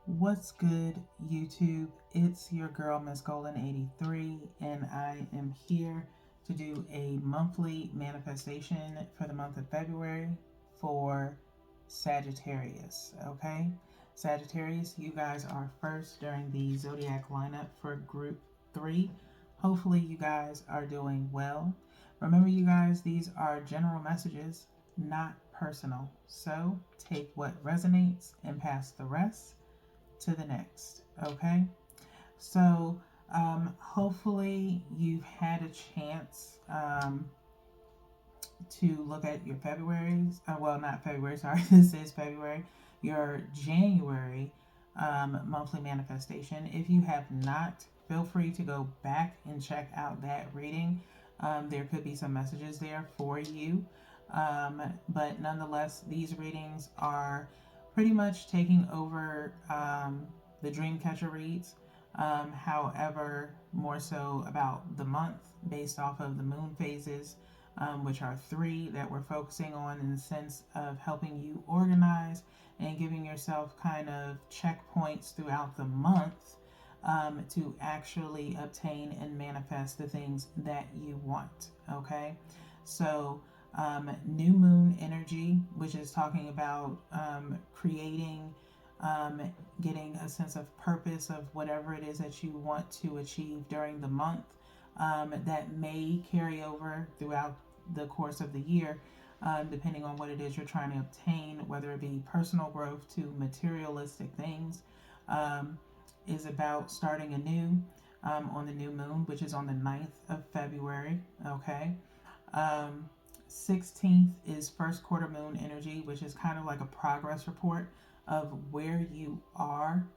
What's good, YouTube? It's your girl, Miss Golden 83, and I am here to do a monthly manifestation for the month of February for Sagittarius. Okay, Sagittarius, you guys are first during the zodiac lineup for group 3. Hopefully, you guys are doing well. Remember, you guys, these are general messages, not personal. So take what resonates and pass the rest to the next. Okay, so hopefully you've had a chance to look at your February's. Well, not February. Sorry, this is February. Your January monthly manifestation. If you have not, feel free to go back and check out that reading. There could be some messages there for you. But nonetheless, these readings are pretty much taking over the Dreamcatcher reads. However, more so about the month based off of the moon phases, which are 3 that we're focusing on in the sense of helping you organize and giving yourself kind of checkpoints throughout the month to actually obtain and manifest the things that you want. Okay, so new moon energy, which is talking about creating, getting a sense of purpose of whatever it is that you want to achieve during the month, that may carry over throughout the course of the year, depending on what it is you're trying to obtain, whether it be personal growth to materialistic things. Is about starting anew on the new moon, which is on the 9th of February. Okay. 16th is first quarter moon energy, which is kind of like a progress report of where you are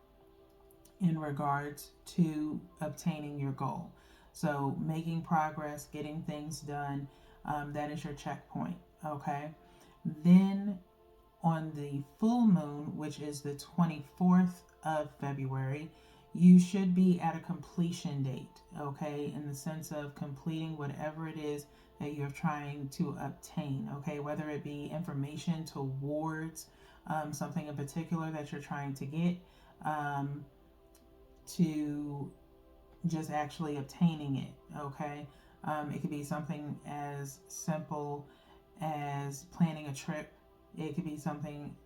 in regards to obtaining your goal. So, making progress, getting things done, that is your checkpoint. Okay. Then on the full moon, which is the 24th of February, you should be at a completion date, okay, in the sense of completing whatever it is that you're trying to obtain, okay, whether it be information towards something in particular that you're trying to get, to just actually obtaining it, okay. It could be something as simple as planning a trip. It could be something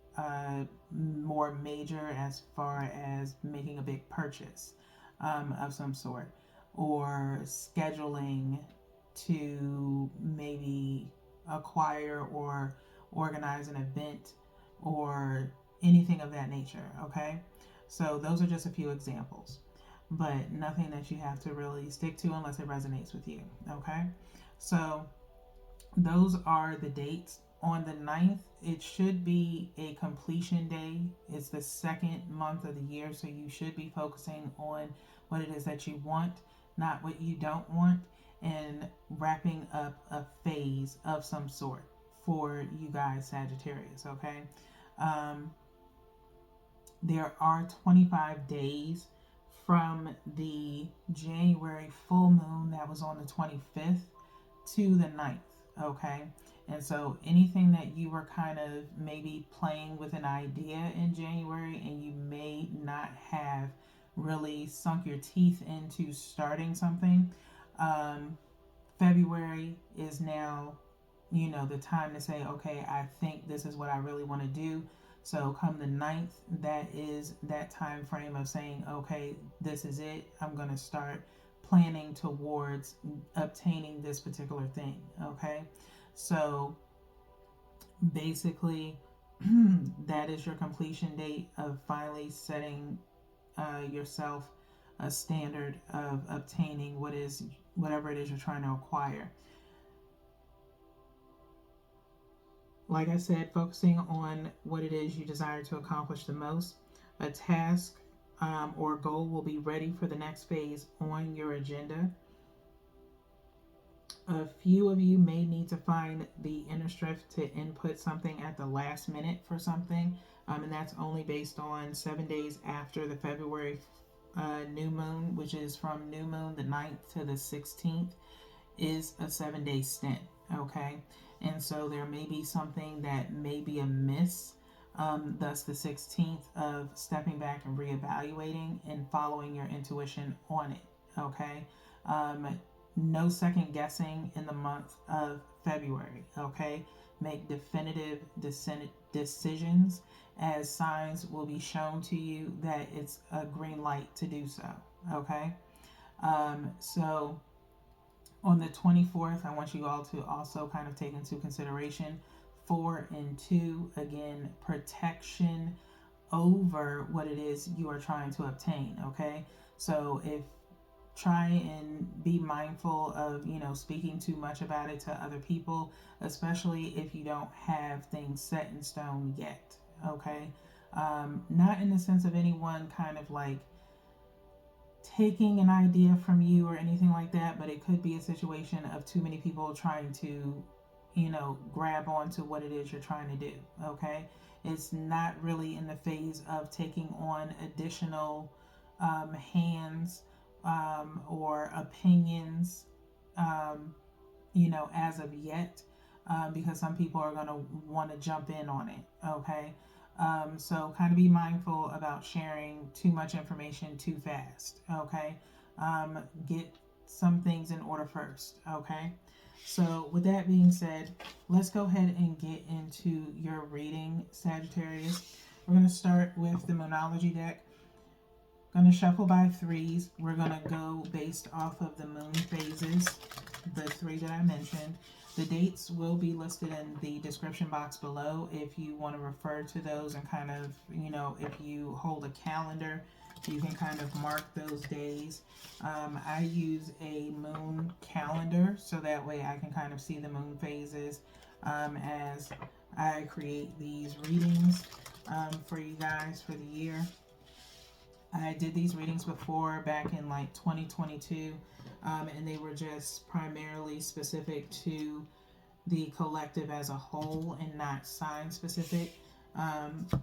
more major as far as making a big purchase of some sort, or scheduling to maybe acquire or organize an event or anything of that nature. Okay, so those are just a few examples, but nothing that you have to really stick to unless it resonates with you. Okay, so those are the dates. On the 9th, it should be a completion day. It's the second month of the year, so you should be focusing on what it is that you want, not what you don't want, and wrapping up a phase of some sort for you guys, Sagittarius. Okay, um, there are 25 days from the January full moon that was on the 25th to the 9th. Okay, and so anything that you were kind of maybe playing with an idea in January and you may not have really sunk your teeth into starting something, um, February is now, the time to say, okay, I think this is what I really want to do. So come the 9th, that is that time frame of saying, okay, this is it. I'm going to start planning towards obtaining this particular thing. Okay, so basically, that is your completion date of finally setting yourself a standard of obtaining whatever it is you're trying to acquire. Like I said, focusing on what it is you desire to accomplish the most. A task or goal will be ready for the next phase on your agenda. A few of you may need to find the inner strength to input something at the last minute for something, and that's only based on 7 days after the February new moon, which is from new moon the 9th to the 16th, is a 7 day stint. Okay, and so there may be something that may be amiss Thus, the 16th of stepping back and reevaluating and following your intuition on it. Okay. No second guessing in the month of February. Okay. Make definitive decisions, as signs will be shown to you that it's a green light to do so. Okay. So on the 24th, I want you all to also kind of take into consideration 4 and 2, again, protection over what it is you are trying to obtain. Okay. So if try and be mindful of, speaking too much about it to other people, especially if you don't have things set in stone yet. Okay. Not in the sense of anyone kind of like taking an idea from you or anything like that, but it could be a situation of too many people trying to, grab onto what it is you're trying to do. Okay. It's not really in the phase of taking on additional hands or opinions, as of yet, because some people are going to want to jump in on it. Okay. So kind of be mindful about sharing too much information too fast. Okay. Get some things in order first. Okay. So with that being said, let's go ahead and get into your reading, Sagittarius. We're going to start with the Moonology deck. Going to shuffle by threes. We're going to go based off of the moon phases, the 3 that I mentioned. The dates will be listed in the description box below if you want to refer to those and kind of, if you hold a calendar, you can kind of mark those days. I use a moon calendar so that way I can kind of see the moon phases as I create these readings for you guys for the year. I did these readings before back in like 2022, and they were just primarily specific to the collective as a whole and not sign specific.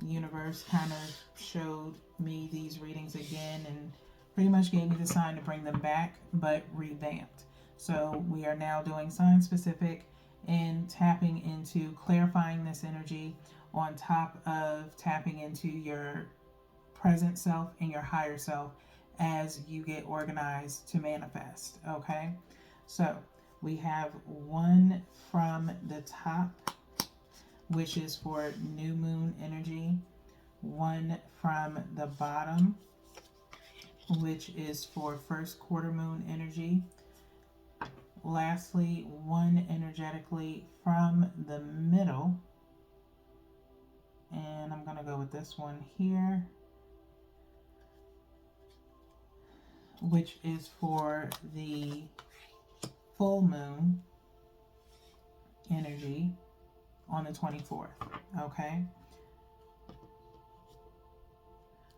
Universe kind of showed me these readings again and pretty much gave me the sign to bring them back, but revamped. So we are now doing sign specific and tapping into clarifying this energy on top of tapping into your present self and your higher self as you get organized to manifest. Okay, so we have 1 from the top, which is for new moon energy, 1 from the bottom, which is for first quarter moon energy. Lastly, 1 energetically from the middle, and I'm going to go with this one here, which is for the full moon energy on the 24th. Okay.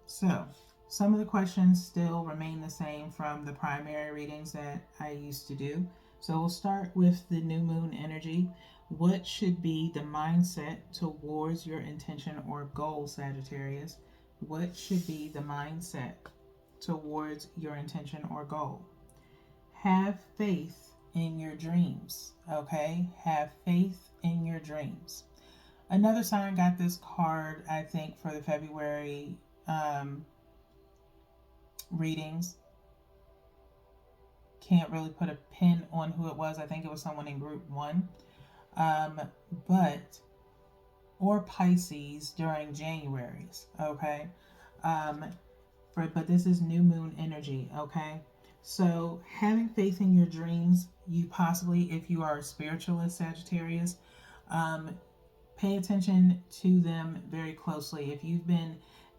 So some of the questions still remain the same from the primary readings that I used to do. So we'll start with the new moon energy. What should be the mindset towards your intention or goal, Sagittarius? What should be the mindset towards your intention or goal? Have faith in your dreams. Okay, have faith in your dreams. Another sign got this card, I think, for the February readings. Can't really put a pin on who it was. I think it was someone in group 1, or Pisces during January's. Okay. But this is new moon energy. Okay. So having faith in your dreams, you possibly, if you are a spiritualist, Sagittarius, pay attention to them very closely. If you've been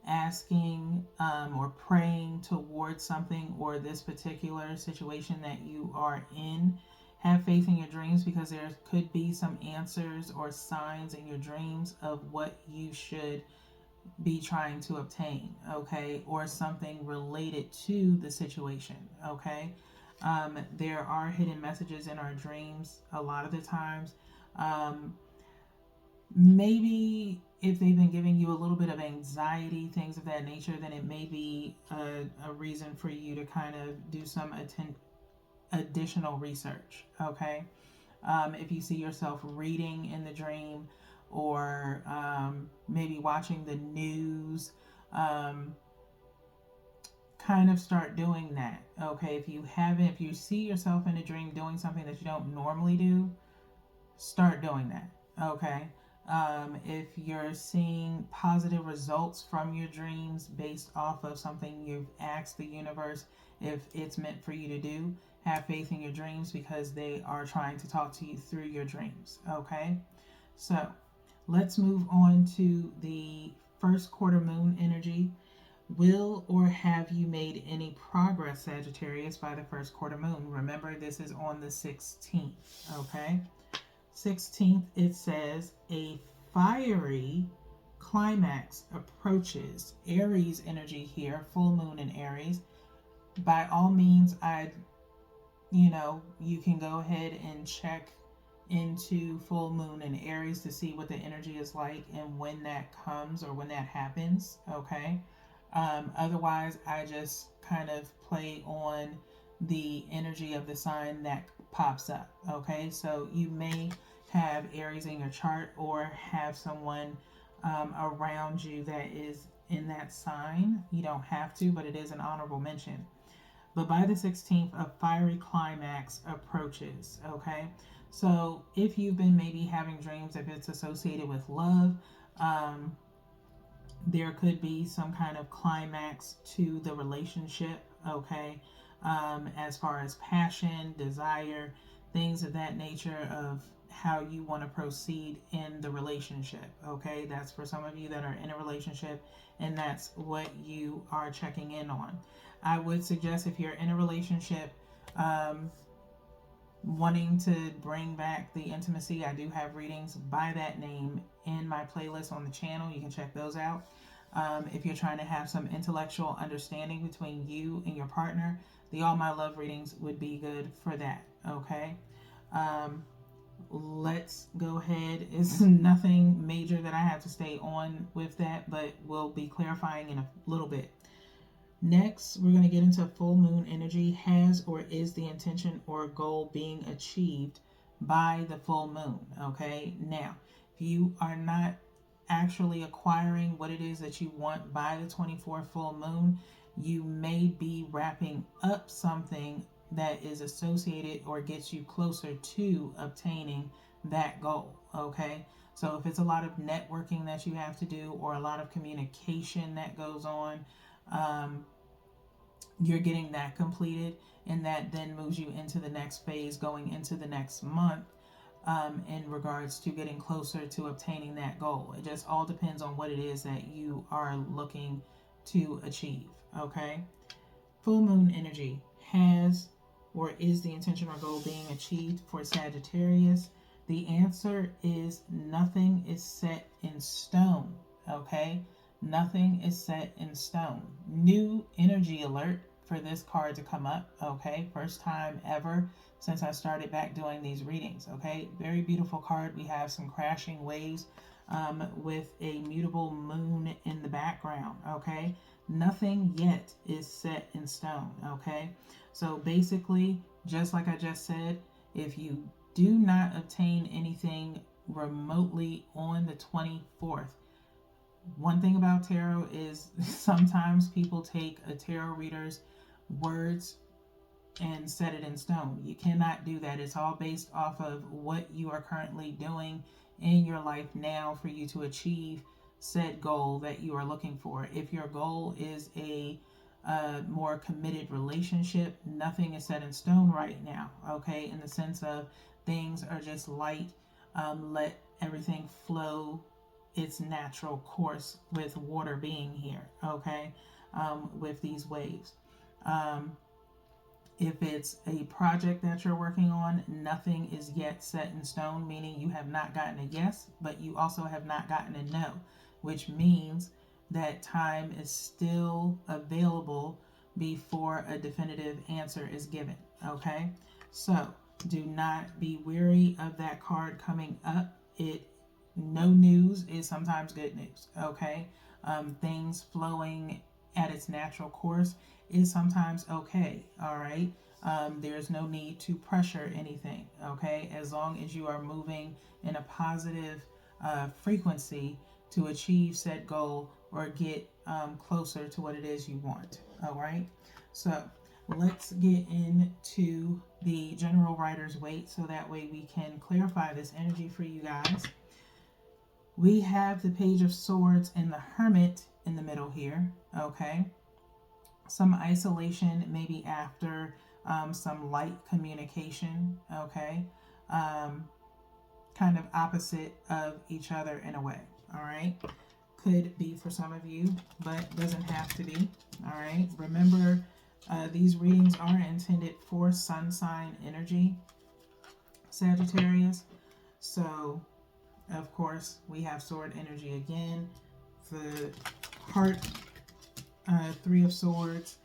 asking or praying towards something or this particular situation that you are in, have faith in your dreams, because there could be some answers or signs in your dreams of what you should be trying to obtain, okay, or something related to the situation, okay. There are hidden messages in our dreams a lot of the times. Maybe if they've been giving you a little bit of anxiety, things of that nature, then it may be a reason for you to kind of do some additional research, okay. If you see yourself reading in the dream or maybe watching the news. Um, Kind of start doing that. Okay, if you see yourself in a dream doing something that you don't normally do, start doing that. Okay. If you're seeing positive results from your dreams based off of something you've asked the universe if it's meant for you to do, have faith in your dreams because they are trying to talk to you through your dreams. Okay. So let's move on to the first quarter moon energy. Will or have you made any progress, Sagittarius, by the first quarter moon? Remember, this is on the 16th. Okay. 16th, it says a fiery climax approaches. Aries energy here, full moon in Aries. By all means, you can go ahead and check into full moon in Aries to see what the energy is like and when that comes or when that happens. Okay. Otherwise, I just kind of play on the energy of the sign that pops up. Okay. So you may have Aries in your chart or have someone around you that is in that sign. You don't have to, but it is an honorable mention. But by the 16th, a fiery climax approaches. Okay. So if you've been maybe having dreams, if it's associated with love, um, there could be some kind of climax to the relationship. Okay. As far as passion, desire, things of that nature of how you want to proceed in the relationship. Okay. That's for some of you that are in a relationship and that's what you are checking in on. I would suggest if you're in a relationship, wanting to bring back the intimacy, I do have readings by that name in my playlist on the channel. You can check those out. If you're trying to have some intellectual understanding between you and your partner, the All My Love readings would be good for that. Okay. Let's go ahead. It's nothing major that I have to stay on with that, but we'll be clarifying in a little bit. Next, we're going to get into full moon energy. Has or is the intention or goal being achieved by the full moon? Okay. Now, if you are not actually acquiring what it is that you want by the 24th full moon, you may be wrapping up something that is associated or gets you closer to obtaining that goal. Okay. So if it's a lot of networking that you have to do or a lot of communication that goes on, you're getting that completed, and that then moves you into the next phase going into the next month, in regards to getting closer to obtaining that goal. It just all depends on what it is that you are looking to achieve. Okay. Full moon energy. Has or is the intention or goal being achieved for Sagittarius? The answer is nothing is set in stone. Okay. Nothing is set in stone. New energy alert for this card to come up. Okay. First time ever since I started back doing these readings. Okay. Very beautiful card. We have some crashing waves with a mutable moon in the background. Okay. Nothing yet is set in stone. Okay. So basically, just like I just said, if you do not obtain anything remotely on the 24th, one thing about tarot is sometimes people take a tarot reader's words and set it in stone. You cannot do that. It's all based off of what you are currently doing in your life now for you to achieve said goal that you are looking for. If your goal is a more committed relationship, nothing is set in stone right now. Okay, in the sense of things are just light. Let everything flow its natural course with water being here. Okay, with these waves. If it's a project that you're working on, nothing is yet set in stone, meaning you have not gotten a yes, but you also have not gotten a no, which means that time is still available before a definitive answer is given. Okay, so do not be weary of that card coming up. No news is sometimes good news. Okay, things flowing at its natural course is sometimes okay. All right. There's no need to pressure anything. Okay. As long as you are moving in a positive frequency to achieve said goal or get closer to what it is you want. All right. So let's get into the general writer's weight so that way we can clarify this energy for you guys. We have the Page of Swords and the Hermit in the middle here. Okay. Some isolation maybe after some light communication. Okay. Kind of opposite of each other in a way. All right. Could be for some of you, but doesn't have to be. All right. Remember, these readings are intended for sun sign energy, Sagittarius. So, of course, we have sword energy again. The heart, Three of Swords,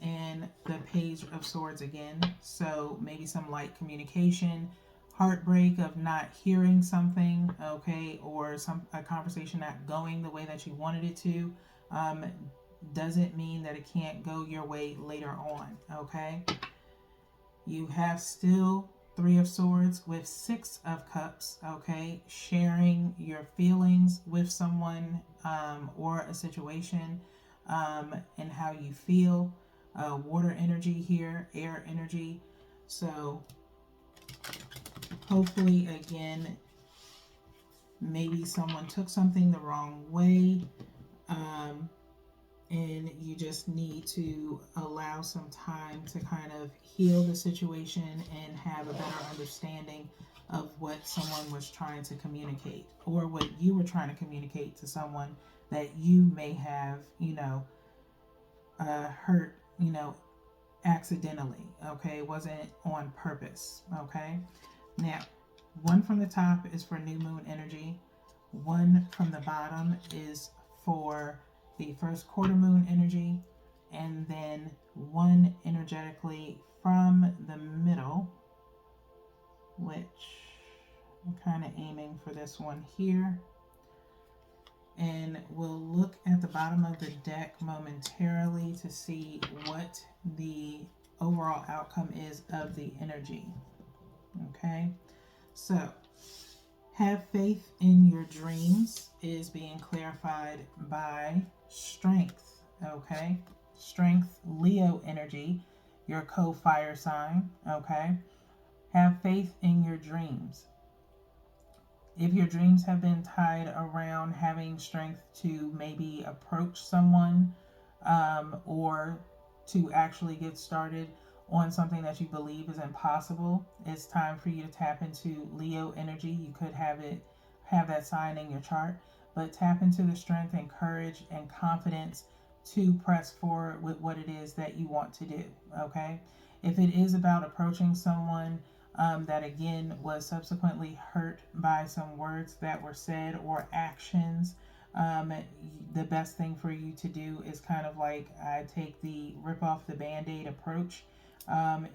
and the Page of Swords again. So maybe some light communication, heartbreak of not hearing something, okay, or a conversation not going the way that you wanted it to. Doesn't mean that it can't go your way later on, okay? You have still Three of Swords with Six of Cups, okay? Sharing your feelings with someone or a situation and how you feel. Water energy here, air energy. So hopefully, again, maybe someone took something the wrong way. And you just need to allow some time to kind of heal the situation and have a better understanding of what someone was trying to communicate or what you were trying to communicate to someone that you may have, hurt, accidentally, okay? It wasn't on purpose, okay? Now, one from the top is for new moon energy. One from the bottom is for the first quarter moon energy, and then one energetically from the middle, which I'm kind of aiming for this one here. And we'll look at the bottom of the deck momentarily to see what the overall outcome is of the energy. Okay, so have faith in your dreams is being clarified by strength. Okay, strength, Leo energy, your co-fire sign. Okay, have faith in your dreams. If your dreams have been tied around having strength to maybe approach someone or to actually get started on something that you believe is impossible, it's time for you to tap into Leo energy. You could have that sign in your chart, but tap into the strength and courage and confidence to press forward with what it is that you want to do. Okay, if it is about approaching someone that again was subsequently hurt by some words that were said or actions, the best thing for you to do is kind of like I take the rip off the band-aid approach,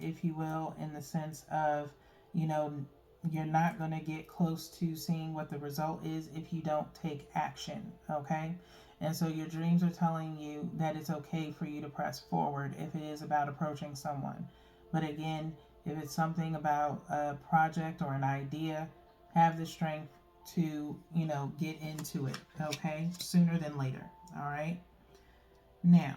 if you will, in the sense of, you're not going to get close to seeing what the result is if you don't take action, okay? And so your dreams are telling you that it's okay for you to press forward if it is about approaching someone. But again, if it's something about a project or an idea, have the strength to, get into it, okay? Sooner than later, all right? Now,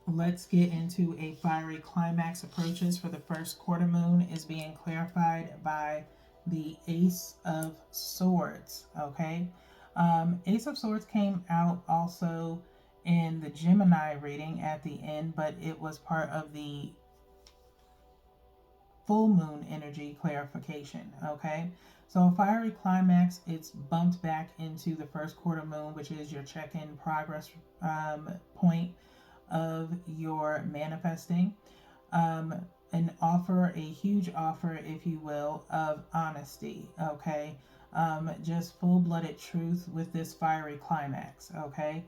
let's get into a fiery climax approaches for the first quarter moon is being clarified by the Ace of Swords, okay? Ace of Swords came out also in the Gemini reading at the end, but it was part of the full moon energy clarification, okay? So a fiery climax, it's bumped back into the first quarter moon, which is your check-in progress point of your manifesting. An offer, a huge offer, if you will, of honesty, okay? Just full-blooded truth with this fiery climax, okay?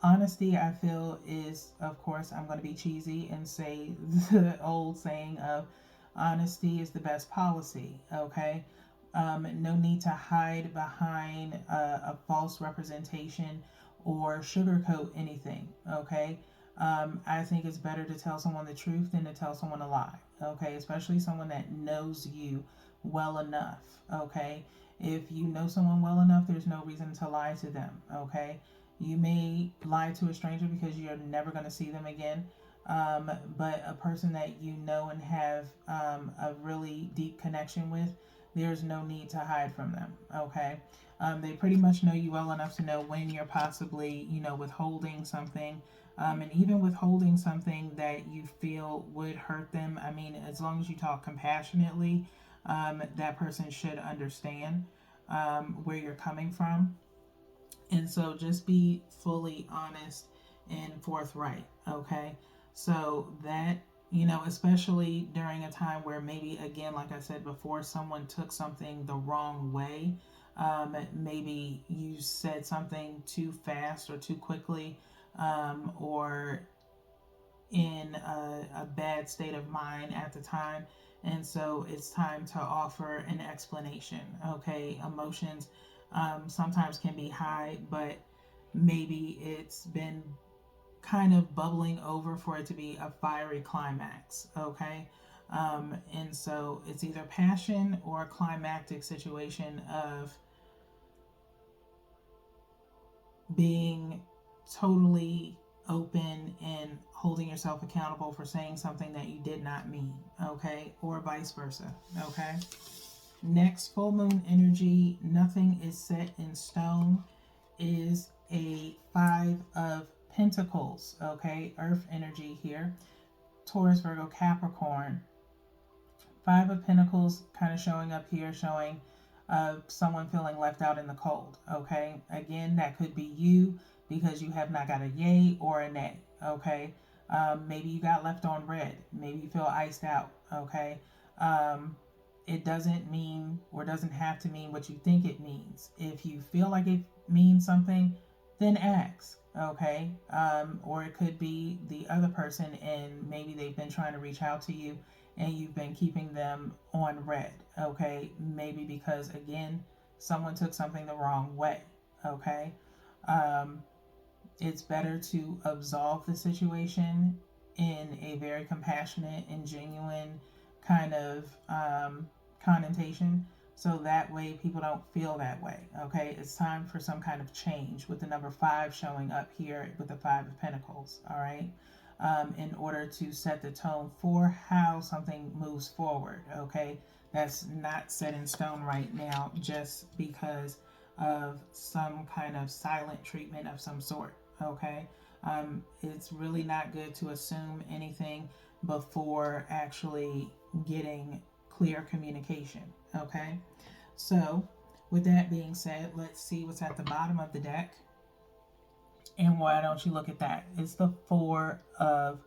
Honesty, I feel, is, of course, I'm going to be cheesy and say the old saying of honesty is the best policy, okay? No need to hide behind a false representation or sugarcoat anything, okay? I think it's better to tell someone the truth than to tell someone a lie, okay? Especially someone that knows you well enough, okay? If you know someone well enough, there's no reason to lie to them, okay? You may lie to a stranger because you're never going to see them again, but a person that you know and have a really deep connection with, there's no need to hide from them, okay? They pretty much know you well enough to know when you're possibly, withholding something. And even withholding something that you feel would hurt them, I mean, as long as you talk compassionately, that person should understand where you're coming from. And so just be fully honest and forthright, okay? So that, especially during a time where maybe, again, like I said before, someone took something the wrong way. Maybe you said something too fast or too quickly, or in a bad state of mind at the time. And so it's time to offer an explanation. Okay, emotions sometimes can be high, but maybe it's been kind of bubbling over for it to be a fiery climax. Okay, and so it's either passion or a climactic situation of being totally open and holding yourself accountable for saying something that you did not mean, okay? Or vice versa, okay? Next, full moon energy, nothing is set in stone, is a 5 of Pentacles, okay? Earth energy here. Taurus, Virgo, Capricorn. 5 of Pentacles kind of showing up here, showing someone feeling left out in the cold, okay? Again, that could be you because you have not got a yay or a nay, okay? Maybe you got left on red. Maybe you feel iced out, okay? It doesn't mean or doesn't have to mean what you think it means. If you feel like it means something, then ask, okay? Or it could be the other person and maybe they've been trying to reach out to you and you've been keeping them on red, okay? Maybe because, again, someone took something the wrong way, okay? It's better to absolve the situation in a very compassionate and genuine kind of connotation, so that way people don't feel that way, okay? It's time for some kind of change with the number 5 showing up here with the 5 of Pentacles, all right? In order to set the tone for how something moves forward, okay? That's not set in stone right now just because of some kind of silent treatment of some sort, okay? It's really not good to assume anything before actually getting clear communication, okay? So, with that being said, let's see what's at the bottom of the deck. And why don't you look at that? It's the 4 of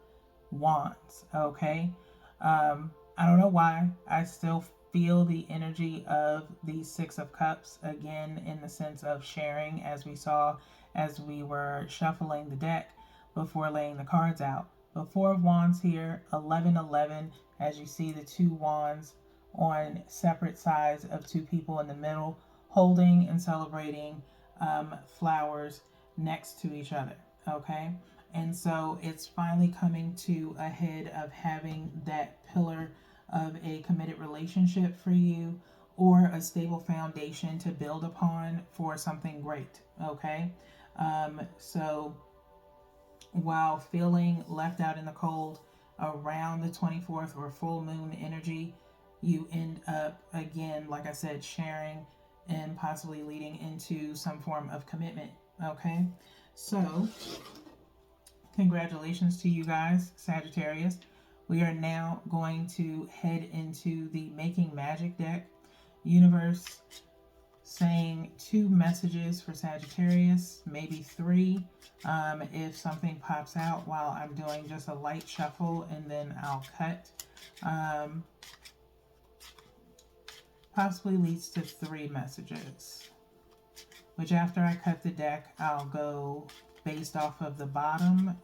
Wands, okay? I don't know why. I still feel the energy of the 6 of Cups, again, in the sense of sharing, as we saw as we were shuffling the deck before laying the cards out. The 4 of Wands here, 11-11, as you see the 2 wands on separate sides of 2 people in the middle, holding and celebrating flowers next to each other, okay? And so it's finally coming to a head of having that pillar of a committed relationship for you, or a stable foundation to build upon for something great, okay? So while feeling left out in the cold around the 24th or full moon energy, you end up, again, like I said, sharing and possibly leading into some form of commitment, okay? So congratulations to you guys, Sagittarius. We are now going to head into the Making Magic deck. Universe saying 2 messages for Sagittarius, maybe 3, if something pops out while I'm doing just a light shuffle, and then I'll cut. Possibly leads to 3 messages, which after I cut the deck, I'll go based off of the bottom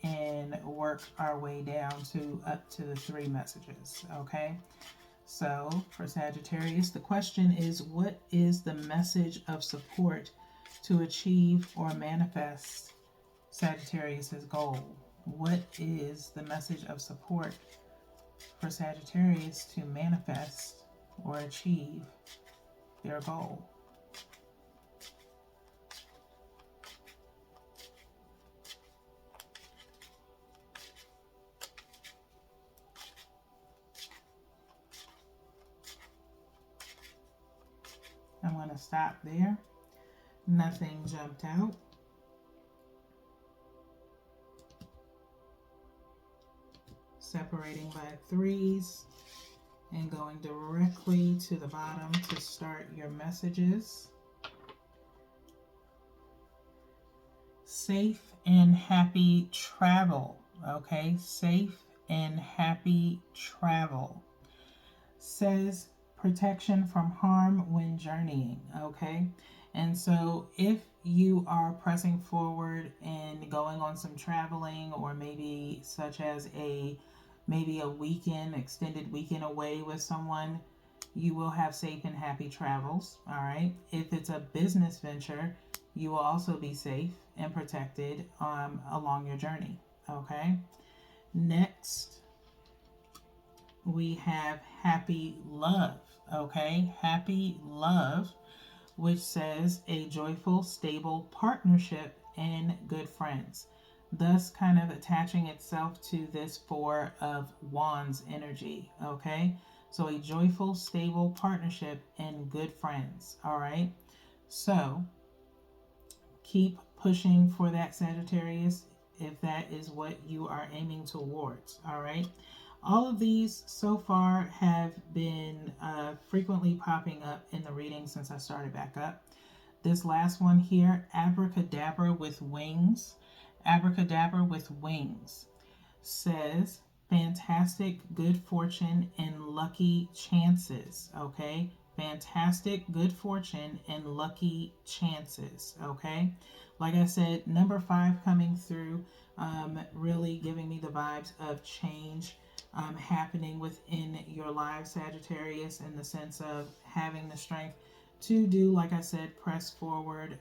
and work our way down to up to the 3 messages, okay? So for Sagittarius, the question is, what is the message of support to achieve or manifest Sagittarius's goal? What is the message of support for Sagittarius to manifest or achieve their goal. I'm going to stop there. Nothing jumped out. Separating by threes and going directly to the bottom to start your messages. Safe and happy travel. Okay, safe and happy travel. Says protection from harm when journeying. Okay, and so if you are pressing forward and going on some traveling, or maybe such as maybe a weekend, extended weekend away with someone, you will have safe and happy travels. All right, if it's a business venture, you will also be safe and protected along your journey. Okay, next we have happy love. Okay, happy love, which says a joyful, stable partnership and good friends, thus kind of attaching itself to this Four of Wands energy. Okay, so a joyful, stable partnership and good friends. All right, so keep pushing for that, Sagittarius, if that is what you are aiming towards. All right, all of these so far have been frequently popping up in the reading since I started back up. This last one here, abracadabra with wings. Abracadabra with wings says fantastic good fortune and lucky chances. Okay, fantastic good fortune and lucky chances. Okay, like I said, number 5 coming through, really giving me the vibes of change happening within your life, Sagittarius, in the sense of having the strength to do, like I said, press forward,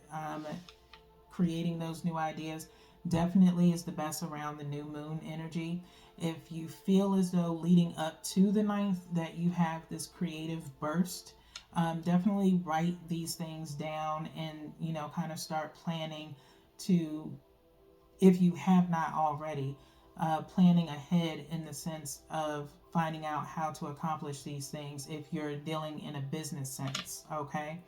creating those new ideas. Definitely is the best around the new moon energy. If you feel as though leading up to the 9th that you have this creative burst, definitely write these things down and, kind of start planning to, if you have not already, planning ahead in the sense of finding out how to accomplish these things if you're dealing in a business sense. Okay,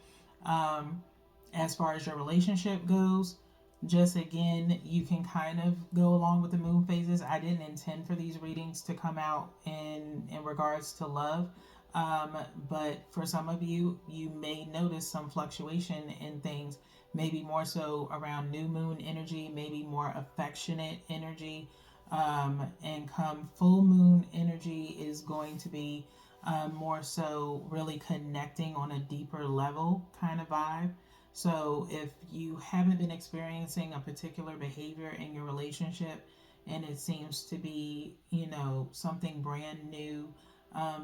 as far as your relationship goes, just again, you can kind of go along with the moon phases. I didn't intend for these readings to come out in regards to love, but for some of you, you may notice some fluctuation in things, maybe more so around new moon energy, maybe more affectionate energy, and come full moon energy is going to be more so really connecting on a deeper level kind of vibe. So if you haven't been experiencing a particular behavior in your relationship and it seems to be, something brand new,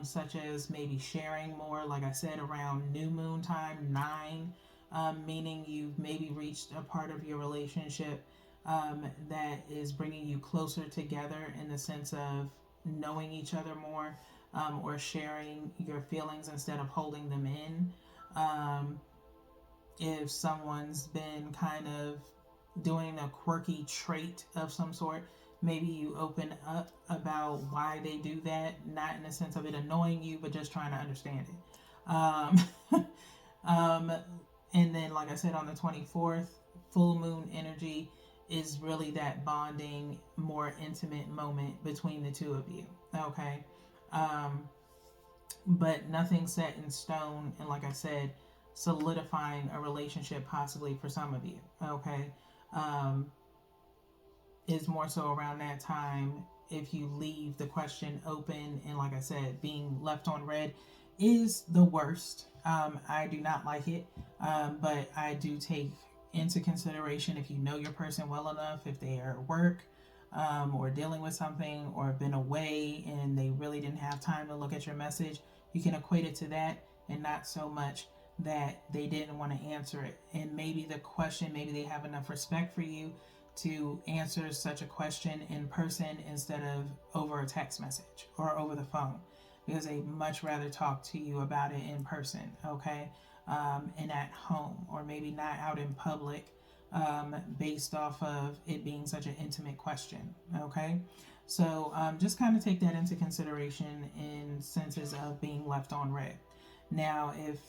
such as maybe sharing more, like I said, around new moon time, 9, meaning you've maybe reached a part of your relationship that is bringing you closer together in the sense of knowing each other more, or sharing your feelings instead of holding them in. If someone's been kind of doing a quirky trait of some sort, maybe you open up about why they do that, not in the sense of it annoying you, but just trying to understand it. And then, like I said, on the 24th, full moon energy is really that bonding, more intimate moment between the two of you. Okay. But nothing set in stone. And like I said, solidifying a relationship possibly for some of you. Okay. Is more so around that time. If you leave the question open, and like I said, being left on red is the worst. I do not like it, but I do take into consideration, if you know your person well enough, if they are at work, or dealing with something, or been away and they really didn't have time to look at your message, you can equate it to that, and not so much that they didn't want to answer it. And maybe the question, maybe they have enough respect for you to answer such a question in person instead of over a text message or over the phone, because they much rather talk to you about it in person. Okay. and at home, or maybe not out in public, based off of it being such an intimate question. Okay, so just kind of take that into consideration in senses of being left on red. Now, if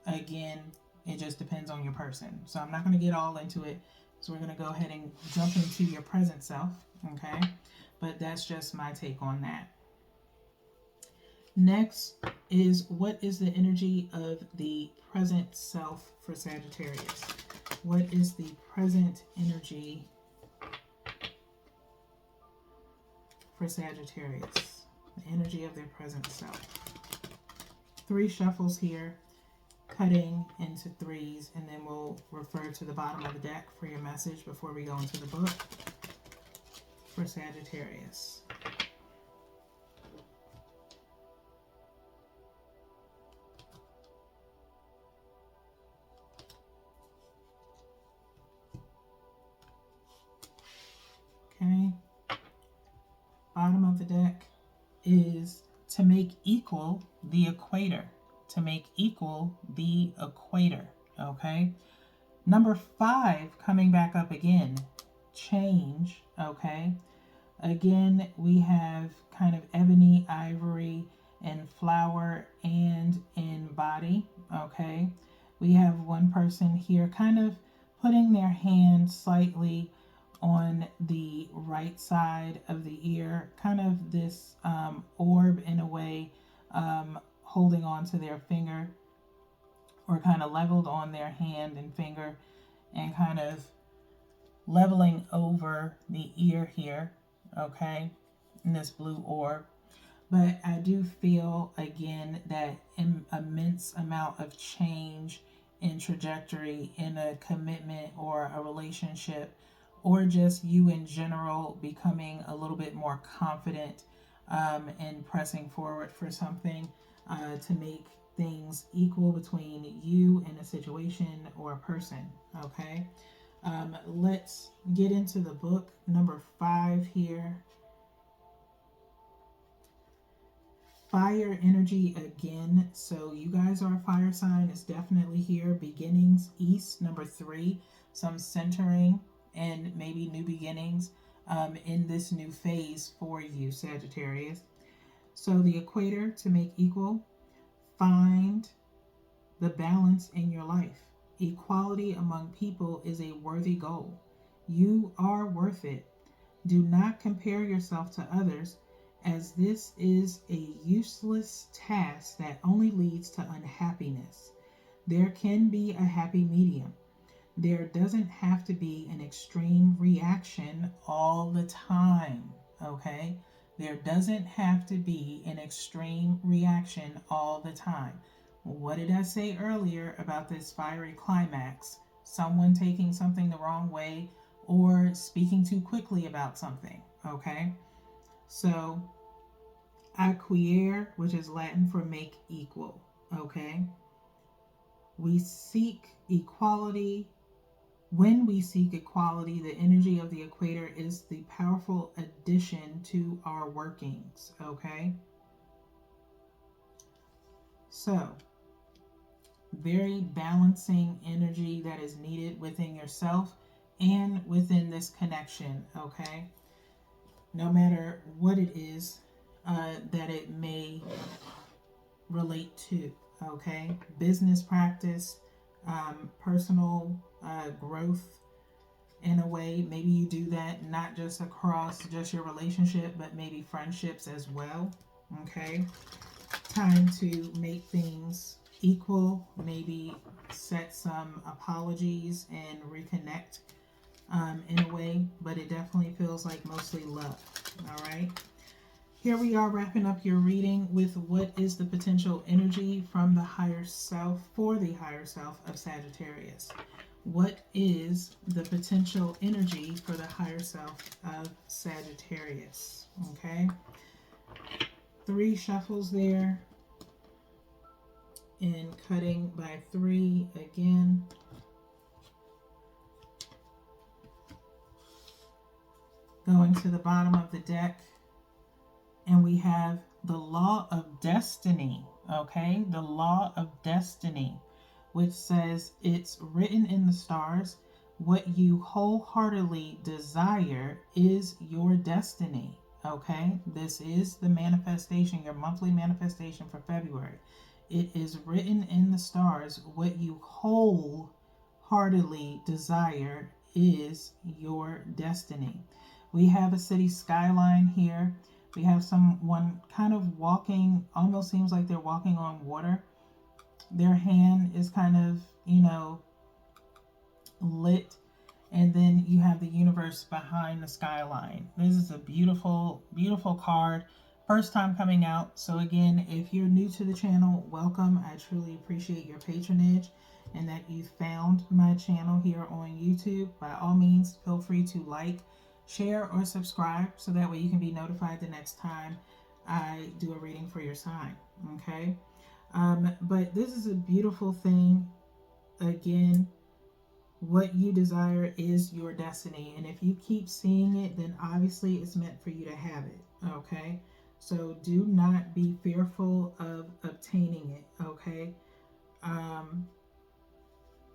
again, it just depends on your person, so I'm not going to get all into it. So we're going to go ahead and jump into your present self. Okay, but that's just my take on that. Next is, what is the energy of the present self for Sagittarius? What is the present energy for Sagittarius? The energy of their present self. 3 shuffles here, cutting into 3s, and then we'll refer to the bottom of the deck for your message before we go into the book for Sagittarius. Okay, bottom of the deck is to make equal the equator. To make equal the equator. Okay, number 5 coming back up again, change. Okay, again we have kind of ebony, ivory, and flower, and in body. Okay, we have one person here kind of putting their hand slightly on the right side of the ear, kind of this orb in a way, holding on to their finger, or kind of leveled on their hand and finger, and kind of leveling over the ear here. Okay, in this blue orb. But I do feel again that immense amount of change in trajectory in a commitment or a relationship, or just you in general becoming a little bit more confident and pressing forward for something to make things equal between you and a situation or a person. Okay, let's get into the book. Number 5 here. Fire energy again. So you guys are a fire sign. It's definitely here. Beginnings east. Number 3. Some centering and maybe new beginnings in this new phase for you, Sagittarius. So the equator, to make equal. Find the balance in your life. Equality among people is a worthy goal. You are worth it. Do not compare yourself to others, as this is a useless task that only leads to unhappiness. There can be a happy medium. There doesn't have to be an extreme reaction all the time, okay? There doesn't have to be an extreme reaction all the time. What did I say earlier about this fiery climax? Someone taking something the wrong way or speaking too quickly about something, okay? So, acquire, which is Latin for make equal, okay? We seek equality. When we seek equality, the energy of the equator is the powerful addition to our workings, okay? So, very balancing energy that is needed within yourself and within this connection, okay? No matter what it is that it may relate to, okay? Business practice, personal growth in a way. Maybe you do that not just across just your relationship, but maybe friendships as well, okay? Time to make things equal, maybe set some apologies and reconnect in a way, but it definitely feels like mostly love. All right, here we are wrapping up your reading with what is the potential energy from the higher self, for the higher self of Sagittarius. What is the potential energy for the higher self of Sagittarius? Okay, 3 shuffles there, and cutting by 3 again. Going to the bottom of the deck, and we have the law of destiny. Okay, the law of destiny. which says, "It's written in the stars, what you wholeheartedly desire is your destiny." Okay, this is the manifestation, your monthly manifestation for February. It is written in the stars, what you wholeheartedly desire is your destiny. We have a city skyline here. We have someone kind of walking, almost seems like they're walking on water. Their hand is kind of, lit. And then you have the universe behind the skyline. This is a beautiful, beautiful card. First time coming out. So again, if you're new to the channel, welcome. I truly appreciate your patronage and that you found my channel here on YouTube. By all means, feel free to like, share, or subscribe so that way you can be notified the next time I do a reading for your sign. Okay? But this is a beautiful thing. Again, what you desire is your destiny. And if you keep seeing it, then obviously it's meant for you to have it. Okay? So do not be fearful of obtaining it. Okay?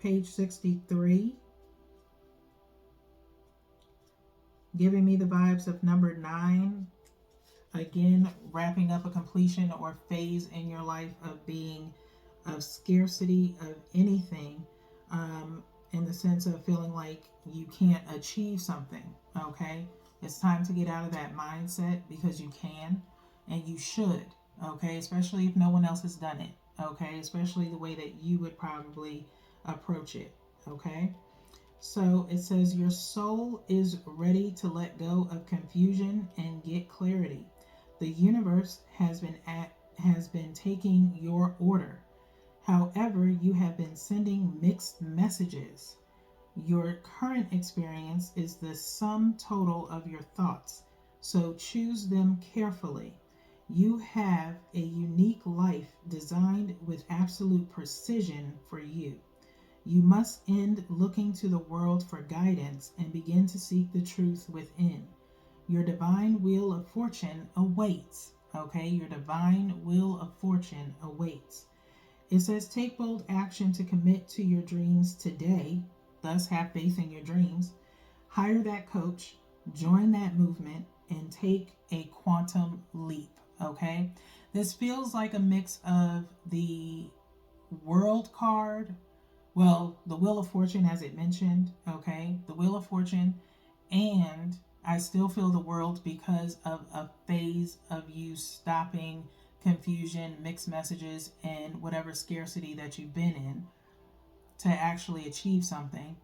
Page 63, giving me the vibes of number 9. Again, wrapping up a completion or phase in your life of being of scarcity of anything, in the sense of feeling like you can't achieve something. Okay, it's time to get out of that mindset, because you can and you should. Okay, especially if no one else has done it. Okay, especially the way that you would probably approach it. Okay, so it says your soul is ready to let go of confusion and get clarity. The universe has been taking your order. However, you have been sending mixed messages. Your current experience is the sum total of your thoughts, so choose them carefully. You have a unique life designed with absolute precision for you. You must end looking to the world for guidance and begin to seek the truth within. Your divine wheel of fortune awaits. Okay, your divine wheel of fortune awaits. It says, take bold action to commit to your dreams today, thus have faith in your dreams. Hire that coach, join that movement, and take a quantum leap. Okay, this feels like a mix of the World card, well, the Wheel of Fortune, as it mentioned. Okay, the Wheel of Fortune, and I still feel the World, because of a phase of you stopping confusion, mixed messages, and whatever scarcity that you've been in to actually achieve something.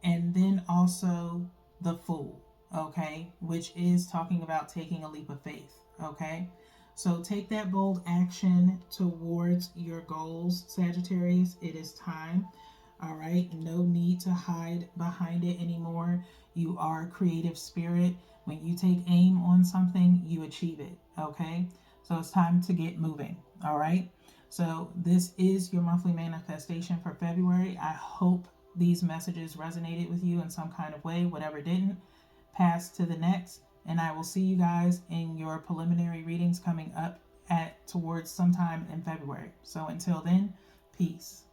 And then also the Fool, okay, which is talking about taking a leap of faith. Okay, so take that bold action towards your goals, Sagittarius. It is time. All right, no need to hide behind it anymore. You are a creative spirit. When you take aim on something, you achieve it. Okay, so it's time to get moving. All right, so this is your monthly manifestation for February. I hope these messages resonated with you in some kind of way. Whatever didn't, pass to the next. And I will see you guys in your preliminary readings coming up at towards sometime in February. So until then, peace.